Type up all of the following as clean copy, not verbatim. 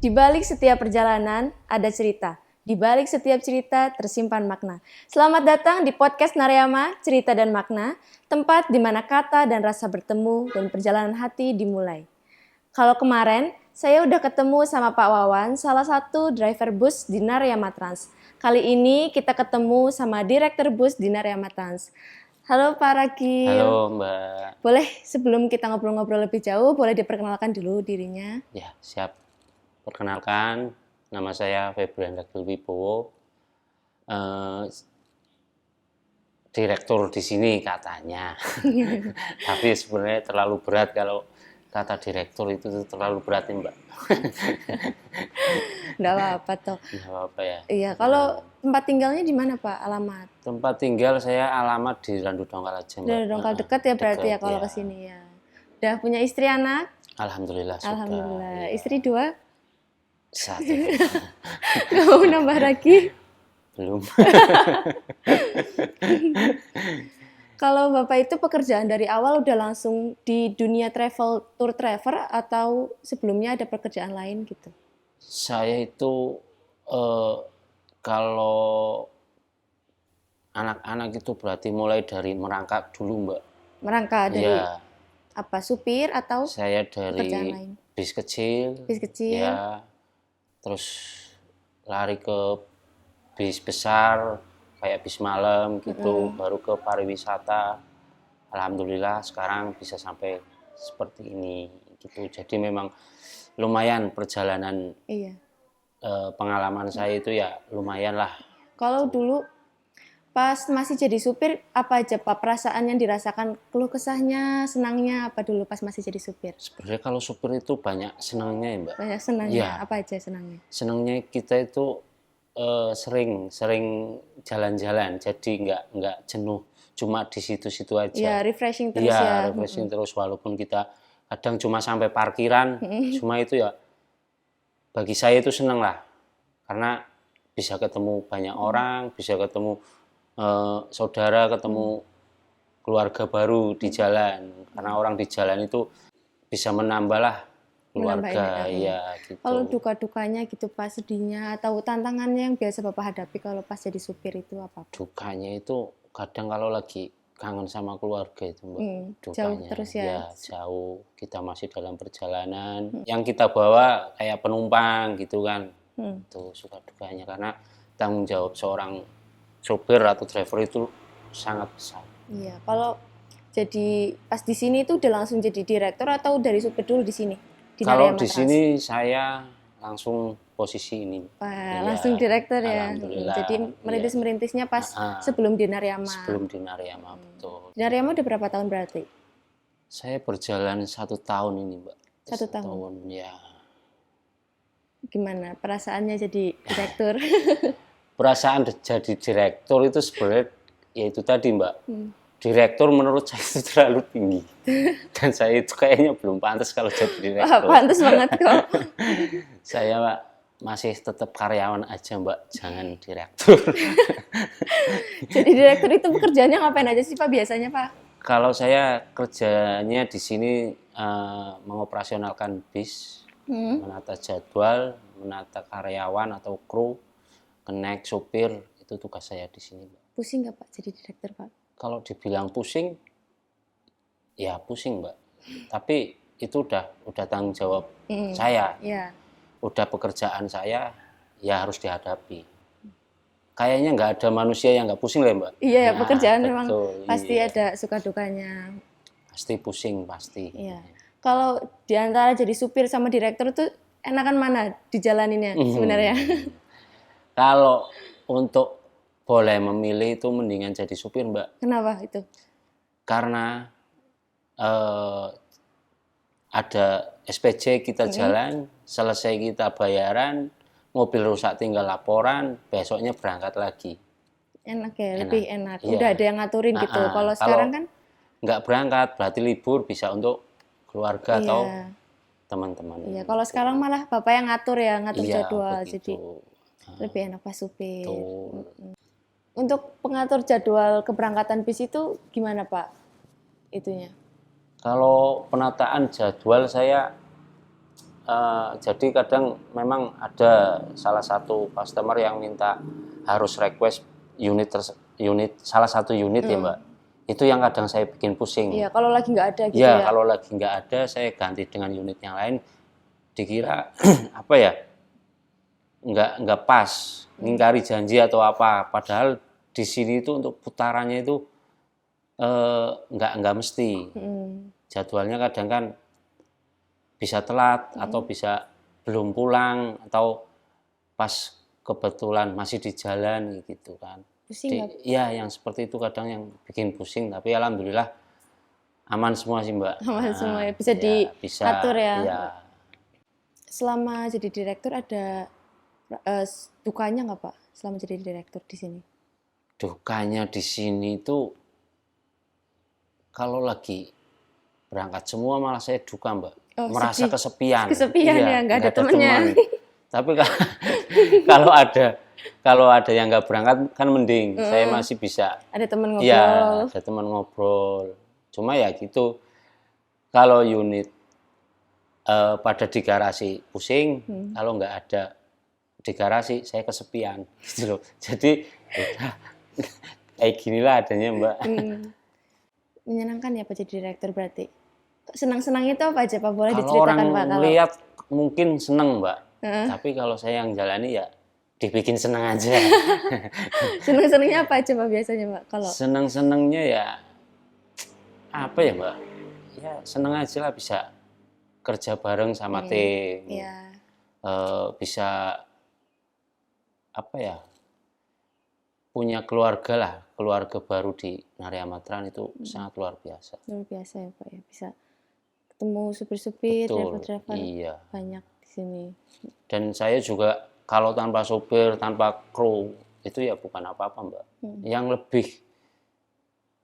Di balik setiap perjalanan ada cerita. Di balik setiap cerita tersimpan makna. Selamat datang di podcast Narayama, Cerita dan Makna, tempat di mana kata dan rasa bertemu dan perjalanan hati dimulai. Kalau kemarin, saya udah ketemu sama Pak Wawan, salah satu driver bus di Narayama Trans. Kali ini kita ketemu sama direktur bus di Narayama Trans. Halo Pak Rakil. Halo Mbak. Boleh sebelum kita ngobrol-ngobrol lebih jauh, boleh diperkenalkan dulu dirinya? Ya, siap. Perkenalkan, nama saya Febrian Rakil Wibowo. Direktur di sini katanya. Tapi sebenarnya terlalu berat kalau kata direktur itu terlalu berat ya Mbak. Nggak apa-apa toh. Nggak apa-apa ya. Iya, kalau tempat tinggalnya di mana Pak? Alamat? Tempat tinggal saya alamat di Randu Dongkal aja Mbak. Dari Dongkal dekat ya berarti Dekat, ya kalau ya. ke sini ya. Udah punya istri anak? Alhamdulillah sudah. Alhamdulillah. Ya. Istri 2? Satu. Nggak mau nambah lagi? Belum. Kalau Bapak itu pekerjaan dari awal udah langsung di dunia tour travel atau sebelumnya ada pekerjaan lain gitu? Saya itu kalau anak-anak itu berarti mulai dari merangkak dulu Mbak. Merangkak dari Ya, apa? Supir atau saya pekerjaan dari lain? bis kecil. Bis kecil? Ya, terus lari ke bis besar kayak bis malam gitu, baru ke pariwisata. Alhamdulillah sekarang bisa sampai seperti ini gitu. Jadi memang lumayan perjalanan Iya. pengalaman saya itu ya lumayan lah. Kalau dulu pas masih jadi supir, apa aja Pak perasaan yang dirasakan? Keluh kesahnya, senangnya apa dulu pas masih jadi supir? Sebenarnya kalau supir itu banyak senangnya ya Mbak. Banyak senangnya, Iya. apa aja senangnya? Senangnya kita itu sering jalan-jalan, jadi nggak jenuh cuma di situ-situ aja. Ya, refreshing terus Iya, ya. refreshing terus walaupun kita kadang cuma sampai parkiran, cuma itu ya bagi saya itu senang lah, karena bisa ketemu banyak orang, bisa ketemu saudara, ketemu keluarga baru di jalan, karena orang di jalan itu bisa menambah lah keluarga, ya gitu. Kalau duka-dukanya gitu Pak, sedihnya atau tantangannya yang biasa Bapak hadapi kalau pas jadi supir itu apa? Dukanya itu kadang kalau lagi kangen sama keluarga itu Mbak, dukanya. Jauh terus ya? Ya, jauh, kita masih dalam perjalanan. Yang kita bawa kayak penumpang gitu kan, itu suka dukanya, karena tanggung jawab seorang sopir atau driver itu sangat besar. Iya, kalau jadi pas di sini itu udah langsung jadi direktur atau dari supir dulu di sini? Kalau di sini saya langsung posisi ini. Wah, langsung direktur ya. Alhamdulillah. Jadi merintis-merintisnya pas sebelum di Narayama. Sebelum di Narayama, betul. Di Narayama udah berapa tahun berarti? Saya berjalan 1 tahun ini, Mbak. 1 tahun? Ya. Gimana perasaannya jadi direktur? Perasaan jadi direktur itu sebenarnya ya itu tadi Mbak. Direktur menurut saya itu terlalu tinggi. Dan saya itu kayaknya belum pantas kalau jadi direktur. Wah, pantas banget kok. Saya Mbak masih tetap karyawan aja Mbak, jangan direktur. Jadi direktur itu pekerjaannya ngapain aja sih Pak biasanya Pak? Kalau saya kerjanya di sini mengoperasionalkan bis, menata jadwal, menata karyawan atau kru, kenek, supir, itu tugas saya di sini Mbak. Pusing nggak Pak jadi direktur Pak? Kalau dibilang pusing, ya pusing Mbak. Tapi itu udah tanggung jawab saya. Iya. Udah pekerjaan saya, ya harus dihadapi. Kayaknya nggak ada manusia yang nggak pusing lah Mbak. Iya, Nah, pekerjaan betul, memang pasti ada suka dukanya. Pasti pusing, pasti. Iya. Kalau di antara jadi supir sama direktur tuh enakan mana dijalaninnya sebenarnya? Kalau untuk boleh memilih itu mendingan jadi supir Mbak. Kenapa itu? Karena ada SPJ kita jalan, selesai kita bayaran, mobil rusak tinggal laporan, besoknya berangkat lagi. Enak ya, lebih enak. Iya. Udah ada yang ngaturin gitu. Kalau sekarang kan nggak berangkat, berarti libur bisa untuk keluarga atau teman-teman. iya, kalau sekarang malah Bapak yang ngatur ya, ngatur jadwal. Begitu. Jadi lebih enak pas supir. Betul. Untuk pengatur jadwal keberangkatan bis itu gimana Pak? Itunya? Kalau penataan jadwal saya Jadi kadang memang ada salah satu customer yang minta harus request unit salah satu unit ya Mbak. Itu yang kadang saya bikin pusing. Iya, kalau lagi nggak ada gitu Ya, ya. kalau lagi nggak ada saya ganti dengan unit yang lain. Dikira apa ya? Nggak pas, ngingkari janji atau apa. Padahal di sini itu untuk putarannya itu nggak mesti. Jadwalnya kadang kan bisa telat atau bisa belum pulang atau pas kebetulan masih di jalan gitu kan. Pusing nggak? Ya yang seperti itu kadang yang bikin pusing, tapi alhamdulillah aman semua sih Mbak. Aman semua ya, bisa diatur ya. Ya. Selama jadi direktur ada dukanya nggak Pak? Selama jadi direktur di sini? Dukanya di sini itu kalau lagi berangkat semua malah saya duka Mbak. Merasa sedih. Kesepian Ya, nggak ada temannya. teman. Tapi kalau ada yang nggak berangkat kan mending, saya masih bisa. Ada teman ngobrol. Ya, ada teman ngobrol. Cuma ya gitu, kalau unit pada di garasi pusing, kalau nggak ada di garasi saya kesepian gitu loh. Jadi kayak ginilah adanya Mbak. Menyenangkan ya Pak jadi direktur berarti. Senang-senangnya itu apa aja Pak? Boleh Kalau diceritakan orang Pak? Kalau lihat mungkin seneng Mbak, tapi kalau saya yang jalani ya dibikin seneng aja. senang-senangnya apa aja Pak biasanya Pak? Kalau Seneng-senengnya ya apa ya Mbak? Ya seneng aja lah bisa kerja bareng sama tim. ya. Bisa apa ya? Punya keluarga lah, keluarga baru di Narya Matran itu sangat luar biasa. Luar biasa ya Pak ya, bisa ketemu supir-supir, Betul, driver-driver iya. banyak di sini. Dan saya juga kalau tanpa sopir, tanpa kru itu ya bukan apa-apa Mbak. Yang lebih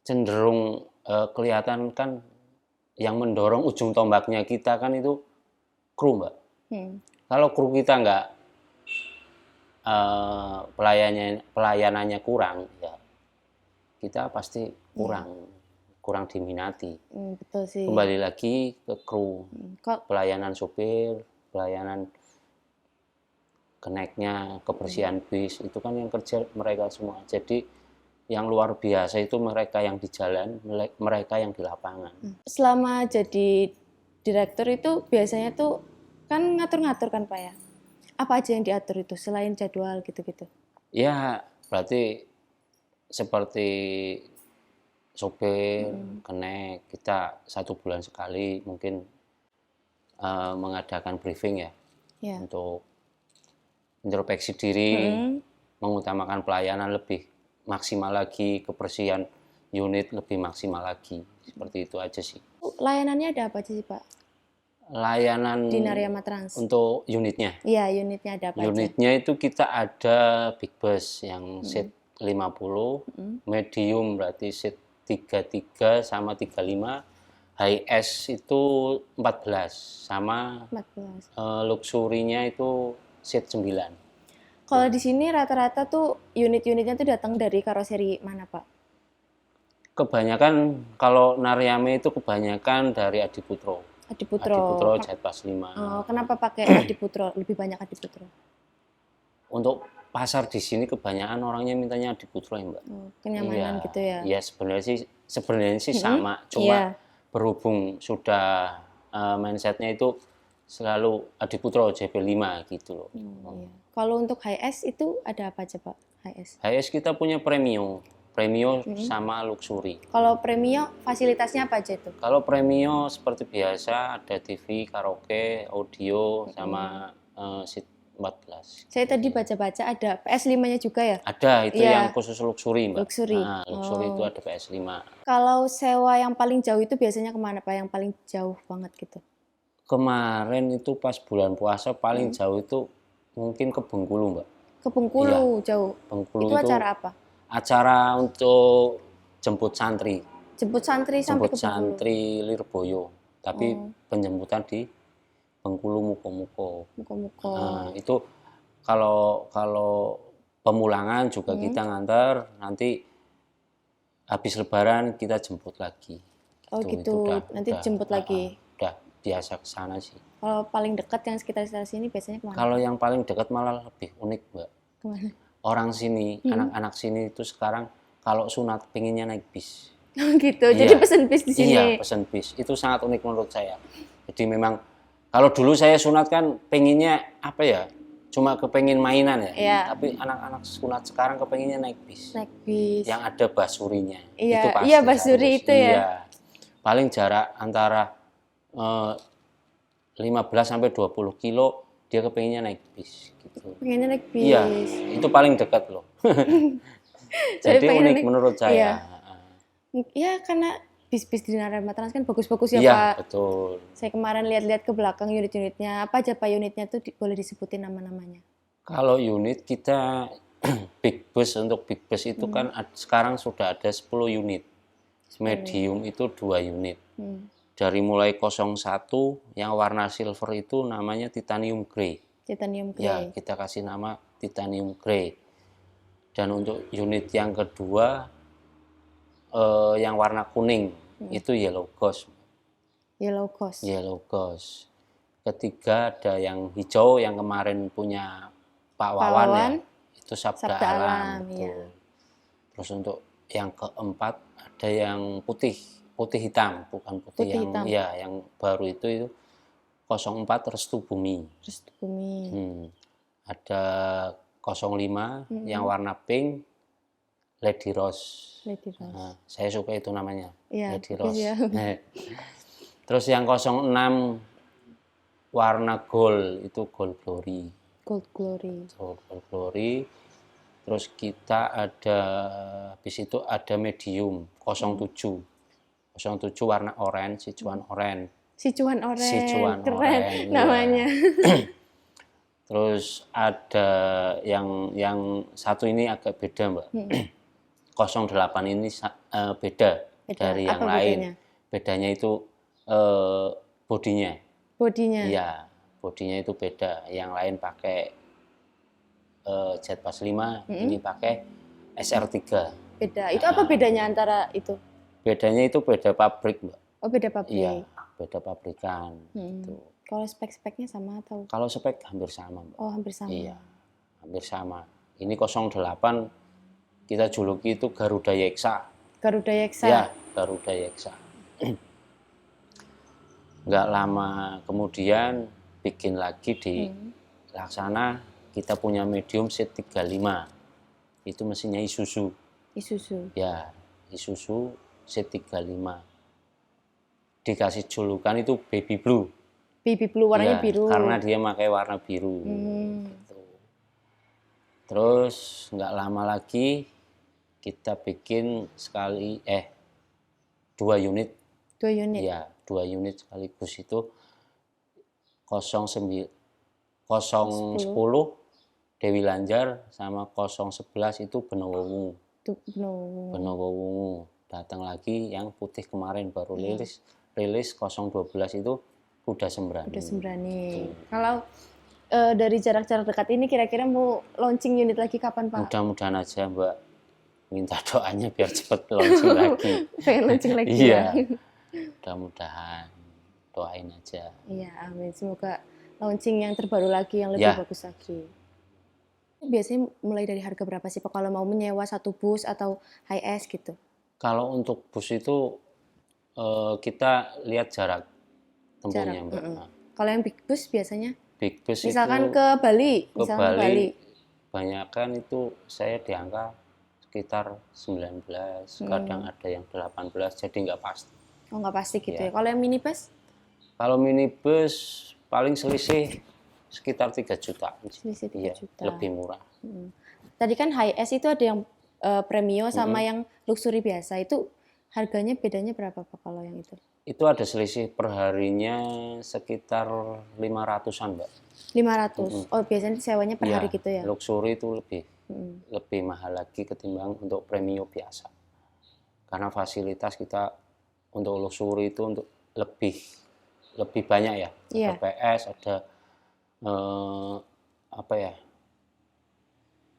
cenderung kelihatan kan yang mendorong ujung tombaknya kita kan itu kru Mbak. Kalau kru kita nggak pelayanannya kurang ya kita pasti kurang diminati. Betul sih. Kembali lagi ke kru, pelayanan sopir, pelayanan keneknya, kebersihan bis itu kan yang kerja mereka semua. Jadi yang luar biasa itu mereka yang di jalan, mereka yang di lapangan. Selama jadi direktur itu biasanya tuh kan ngatur-ngatur kan Pak ya? Apa aja yang diatur itu selain jadwal gitu-gitu? Ya berarti seperti sopir, kenek, kita 1 bulan sekali mungkin mengadakan briefing ya. Untuk introspeksi diri, mengutamakan pelayanan lebih maksimal lagi, kebersihan unit lebih maksimal lagi, seperti itu aja sih. Layanannya ada apa aja sih Pak? Layanan di Narya Matrans untuk unitnya? Iya, unitnya ada apa Unitnya aja? itu kita ada big bus yang seat 50, medium berarti seat 33 sama 35, high S itu 14 sama 14. Luxury-nya itu seat 9. Kalau di sini rata-rata tuh unit-unitnya tuh datang dari karoseri mana Pak? Kebanyakan kalau Naryame itu kebanyakan dari Adiputro. Adiputro Jatpas 5. Kenapa pakai Adiputro? Lebih banyak Adiputro? Untuk pasar di sini kebanyakan orangnya mintanya Adiputro ya Mbak. Kenyamanan gitu ya? Iya sebenarnya sih sama, cuma berhubung sudah mindsetnya itu selalu Adiputro JP5 gitu loh. Iya. Kalau untuk high S itu ada apa aja Pak? High S kita punya Premio sama Luxury. Kalau Premio fasilitasnya apa aja itu? Kalau Premio seperti biasa ada TV, karaoke, audio sama seat 14. Saya tadi baca-baca ada PS5-nya juga ya? Ada, itu yang khusus Luxury Mbak. Luxury. Luxury itu ada PS5. Kalau sewa yang paling jauh itu biasanya kemana Pak? Yang paling jauh banget gitu? Kemarin itu pas bulan puasa paling jauh itu mungkin ke Bengkulu Mbak. Ke Bengkulu jauh? Bengkulu itu acara apa? Acara untuk jemput santri. Jemput santri sampai ke Bengkulu? Jemput santri Lirboyo. Tapi penjemputan di Bengkulu Muko-Muko. Itu kalau pemulangan juga kita ngantar, nanti habis lebaran kita jemput lagi. Oh gitu, nanti jemput lagi. Udah biasa ke sana sih. Kalau paling dekat yang sekitar sini biasanya kemana? Kalau yang paling dekat malah lebih unik, Mbak. Kemana? Orang sini, anak-anak sini itu sekarang kalau sunat pengennya naik bis. Oh gitu, jadi pesen bis di sini. Iya, pesen bis. Itu sangat unik menurut saya. Jadi memang kalau dulu saya sunat kan pengennya apa ya? Cuma kepengen mainan ya. Iya. Tapi anak-anak sunat sekarang kepengennya naik bis. Naik bis. Yang ada basurinya. Iya, Itu pasti iya basuri harus. itu ya. Iya. Paling jarak antara 15 sampai 20 kilo dia kepengennya naik bis gitu. Pengennya naik bis. Iya, itu paling dekat loh. Jadi unik menurut saya. Iya. Ya karena bis-bis di Narema Trans kan bagus-bagus ya Iya, Pak. betul. Saya kemarin lihat-lihat ke belakang unit-unitnya. Apa aja Pak unitnya tuh boleh disebutin nama-namanya? Kalau unit kita big bus, untuk big bus itu kan sekarang sudah ada 10 unit. Medium itu 2 unit. Dari mulai 01 yang warna silver itu namanya Titanium Grey. Titanium Grey. Ya, kita kasih nama Titanium Grey. Dan untuk unit yang kedua yang warna kuning itu Yellow Ghost. Yellow Ghost. Yellow Ghost. Ketiga ada yang hijau yang kemarin punya Pak Wawan ya. Itu Sabda Alam. Iya. Terus untuk yang keempat ada yang putih hitam, bukan putih yang hitam. Ya, yang baru itu 04 Restu Bumi. Restu Bumi. Ada 05 yang warna pink, Lady Rose. Lady Rose. Nah, saya suka itu namanya, ya, Lady Rose. Ya. Terus yang 06 warna gold itu Gold Glory. Gold Glory. Gold Glory. Terus kita ada habis itu ada medium 07. 07 warna orange, Sichuan orange. Sichuan orange. Sichuan keren orange, namanya. Ya. Terus ada yang satu ini agak beda, Mbak. 08 ini beda dari yang lain. Bedanya itu bodinya. Bodinya. Iya, bodinya itu beda. Yang lain pakai Jet Pass 5, ini pakai SR3. Beda. Itu apa bedanya antara itu? Bedanya itu beda pabrik, Mbak. Oh, beda pabrik. Iya, beda pabrikan. Gitu. Kalau spek-speknya sama atau? Kalau spek hampir sama, Mbak. Oh, hampir sama. Iya, hampir sama. Ini 08 kita juluki itu Garuda Yeksa. Garuda Yeksa. Ya, Garuda Yeksa. Nggak lama kemudian bikin lagi di Laksana, kita punya medium C35. Itu mesinnya Isuzu. Isuzu. Ya, Isuzu C35. Dikasih julukan itu Baby Blue. Baby Blue warnanya ya, biru. Karena dia pakai warna biru. Gitu. Terus nggak lama lagi kita bikin dua unit. 2 unit. Ya, 2 unit sekaligus itu 010 Dewi Lanjar sama 011 itu Benowowungu. Benowowungu. Datang lagi yang putih kemarin baru rilis 012 itu Kuda Sembrani. Kuda Sembrani. Kalau dari jarak-jarak dekat ini kira-kira mau launching unit lagi kapan, Pak? Mudah-mudahan aja, Mbak. Minta doanya biar cepat launching lagi. Pengen launching lagi. Iya. Mudah-mudahan. Doain aja. Iya, amin. Semoga launching yang terbaru lagi, yang lebih bagus lagi. Biasanya mulai dari harga berapa sih Pak kalau mau menyewa satu bus atau HS gitu? Kalau untuk bus itu kita lihat jarak tempuhnya, Mbak. Kalau yang big bus biasanya? Big bus misalkan itu ke Bali, ke Bali. Banyakan itu saya di angka sekitar 19, kadang ada yang 18, jadi nggak pasti. Oh, nggak pasti gitu ya. Kalau yang minibus? Kalau minibus paling selisih sekitar 3 juta. Selisih 3 juta. Lebih murah. Tadi kan high-S itu ada yang premium sama yang luxury biasa. Itu harganya bedanya berapa Pak kalau yang itu? Itu ada selisih per harinya sekitar 500-an, Mbak. 500? Oh, biasanya sewanya per hari gitu ya? Luxury itu lebih mahal lagi ketimbang untuk premium biasa. Karena fasilitas kita untuk luxury itu untuk lebih banyak ya. Ada PS, ada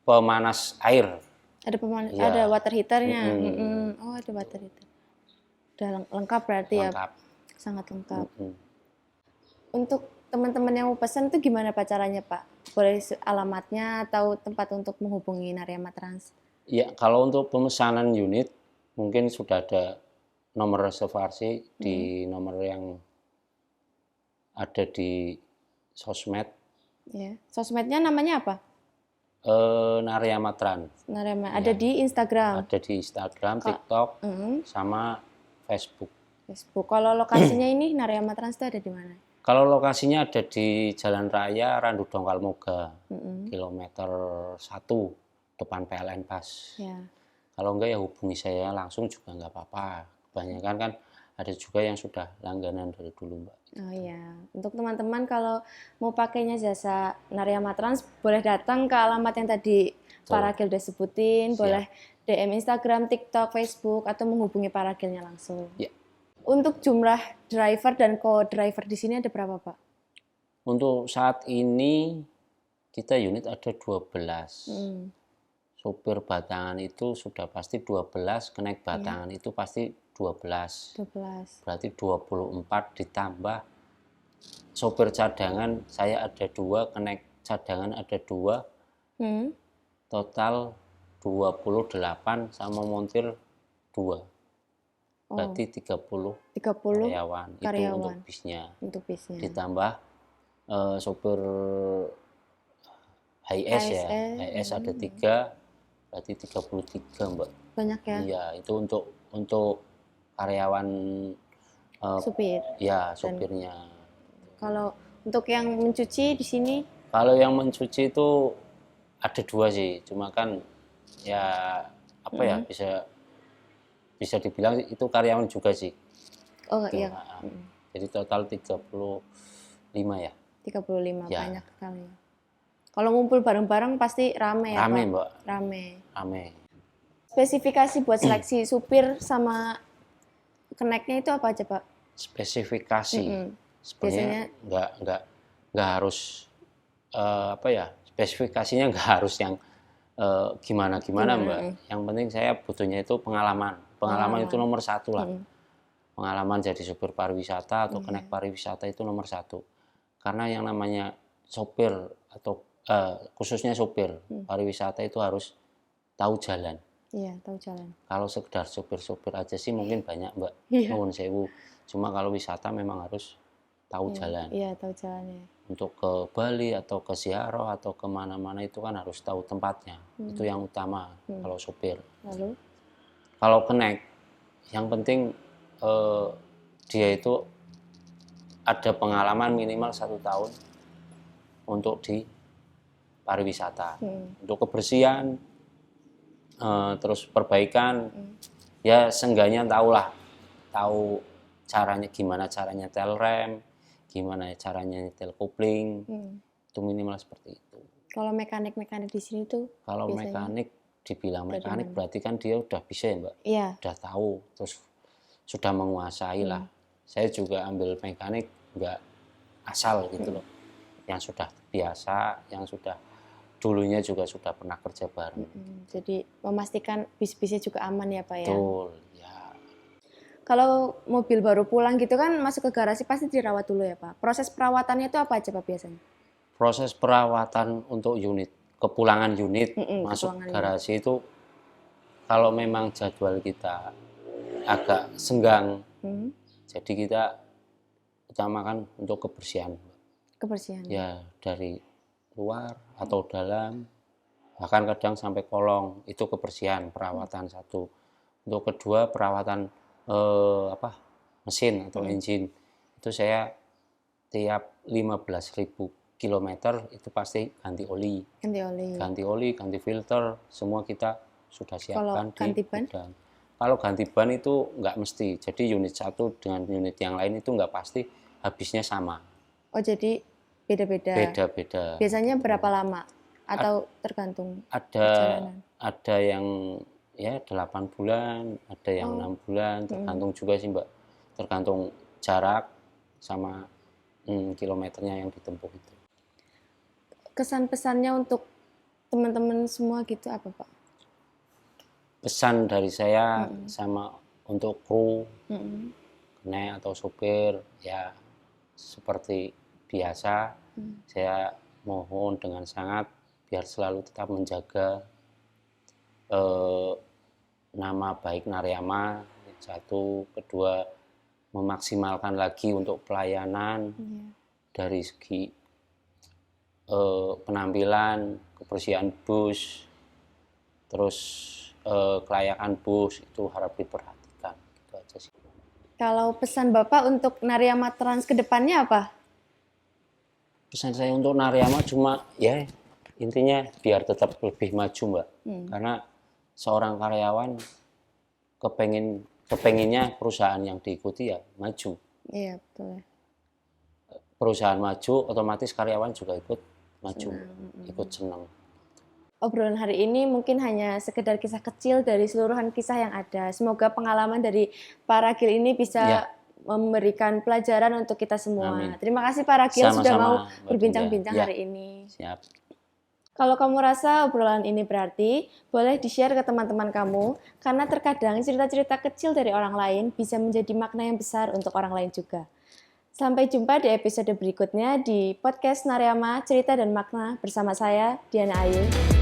pemanas air. Ada ada water heater-nya. Oh, ada water heater. Udah lengkap berarti ya? Sangat lengkap. Untuk teman-teman yang mau pesan tuh gimana Pak caranya Pak? Boleh alamatnya atau tempat untuk menghubungi Narema Trans? Ya, kalau untuk pemesanan unit mungkin sudah ada nomor reservasi di nomor yang ada di sosmed. Ya. Sosmednya namanya apa? Narema Trans. Narema. Ada di Instagram. Ada di Instagram, TikTok, Hmm, sama Facebook. Facebook. Kalau lokasinya ini Narema Trans itu ada di mana? Kalau lokasinya ada di Jalan Raya Randu Dongkal Moga, kilometer 1, depan PLN Pas. Ya. Kalau enggak ya hubungi saya langsung juga nggak apa-apa. Kebanyakan kan ada juga yang sudah langganan dari dulu, Mbak. Oh iya, untuk teman-teman kalau mau pakainya jasa Narema Trans boleh datang ke alamat yang tadi Pak Ragil udah sebutin, boleh DM Instagram, TikTok, Facebook atau menghubungi Pak Ragilnya langsung. Ya. Untuk jumlah driver dan co-driver di sini ada berapa, Pak? Untuk saat ini kita unit ada 12. Sopir batangan itu sudah pasti 12, kenaik batangan itu pasti 12. 12. Berarti 24 ditambah sopir cadangan saya ada 2, kenaik cadangan ada 2. Total 28 sama montir 2. Berarti 30 30 karyawan. Itu untuk bisnya. untuk bisnya. Ditambah sopir HIS ya. HIS ada 3, berarti 33, Mbak. Banyak ya? Iya, itu untuk karyawan Supir. ya, sopirnya. Kalau untuk yang mencuci di sini? Kalau yang mencuci itu ada 2 sih, cuma kan ya apa ya, bisa dibilang itu karyawan juga sih. Oh Gitu. iya. Jadi total 35 ya. 35 Ya. banyak sekali. Kalau ngumpul bareng-bareng pasti rame ya, Rame, Pak? Mbak. Rame. Rame. Spesifikasi buat seleksi supir sama keneknya itu apa aja, Pak? Spesifikasi. Sebenarnya nggak harus apa ya, spesifikasinya nggak harus yang gimana Mbak. Yang penting saya butuhnya itu pengalaman itu nomor 1 lah. Pengalaman jadi supir pariwisata atau kenek pariwisata itu nomor 1. Karena yang namanya sopir atau khususnya sopir pariwisata itu harus tahu jalan. Iya, tahu jalan. Kalau sekedar sopir-sopir aja sih mungkin banyak, Mbak. Nuwun sewu. Cuma kalau wisata memang harus tahu jalan. Iya, tahu jalannya. Untuk ke Bali atau ke ziarah atau kemana-mana itu kan harus tahu tempatnya. Itu yang utama kalau sopir. Lalu? Kalau kenek, yang penting dia itu ada pengalaman minimal 1 tahun untuk di pariwisata. Untuk kebersihan, terus perbaikan, ya seenggaknya tahu caranya, gimana caranya nyetel rem, gimana caranya nyetel kopling, itu minimal seperti itu. Kalau mekanik-mekanik di sini tuh? Kalau mekanik, dibilang mekanik berarti kan dia udah bisa ya, Mbak? Iya. Udah tahu, terus sudah menguasai lah. Saya juga ambil mekanik nggak asal gitu loh. Yang sudah biasa, yang sudah dulunya juga sudah pernah kerja bareng. Jadi memastikan bis-bisnya juga aman ya, Pak ya? Betul, ya. Kalau mobil baru pulang gitu kan masuk ke garasi pasti dirawat dulu ya, Pak? Proses perawatannya itu apa aja, Pak, biasanya? Proses perawatan untuk unit, kepulangan unit masuk garasi itu kalau memang jadwal kita agak senggang, jadi kita utamakan untuk kebersihan. Kebersihan? Ya, dari luar atau dalam, bahkan kadang sampai kolong, itu kebersihan, perawatan 1. Untuk kedua, perawatan mesin atau engine, itu saya tiap 15.000 kilometer itu pasti ganti oli. Ganti oli, ganti filter, semua kita sudah siapkan. Kalau ganti ban? Kalau ganti ban itu nggak mesti. Jadi unit 1 dengan unit yang lain itu nggak pasti habisnya sama. Oh, jadi beda-beda? Beda-beda. Biasanya berapa lama? Atau tergantung perjalanan? Ada yang ya 8 bulan, ada yang 6 bulan, tergantung juga sih, Mbak. Tergantung jarak sama kilometernya yang ditempuh itu. Kesan-pesannya untuk teman-teman semua gitu apa, Pak? Pesan dari saya sama untuk kru, kenek atau sopir, ya seperti biasa. Saya mohon dengan sangat biar selalu tetap menjaga nama baik Narayama, satu, kedua memaksimalkan lagi untuk pelayanan dari segi penampilan, kebersihan bus, terus kelayakan bus itu harap diperhatikan. Gitu aja sih. Kalau pesan Bapak untuk Narayama Trans ke depannya apa? Pesan saya untuk Narayama cuma ya intinya biar tetap lebih maju, Mbak. Karena seorang karyawan kepenginnya perusahaan yang diikuti ya maju. Iya, betul. Perusahaan maju, otomatis karyawan juga ikut maju, ikut senang. Obrolan hari ini mungkin hanya sekedar kisah kecil dari seluruhan kisah yang ada. Semoga pengalaman dari Pak Ragil ini bisa memberikan pelajaran untuk kita semua. Amin. Terima kasih Pak Ragil Sama-sama, sudah mau Mbak berbincang-bincang Dinda. hari ini. Siap. Kalau kamu rasa obrolan ini berarti, boleh di-share ke teman-teman kamu, karena terkadang cerita-cerita kecil dari orang lain bisa menjadi makna yang besar untuk orang lain juga. Sampai jumpa di episode berikutnya di podcast Narayama Cerita dan Makna bersama saya, Diana Ayu.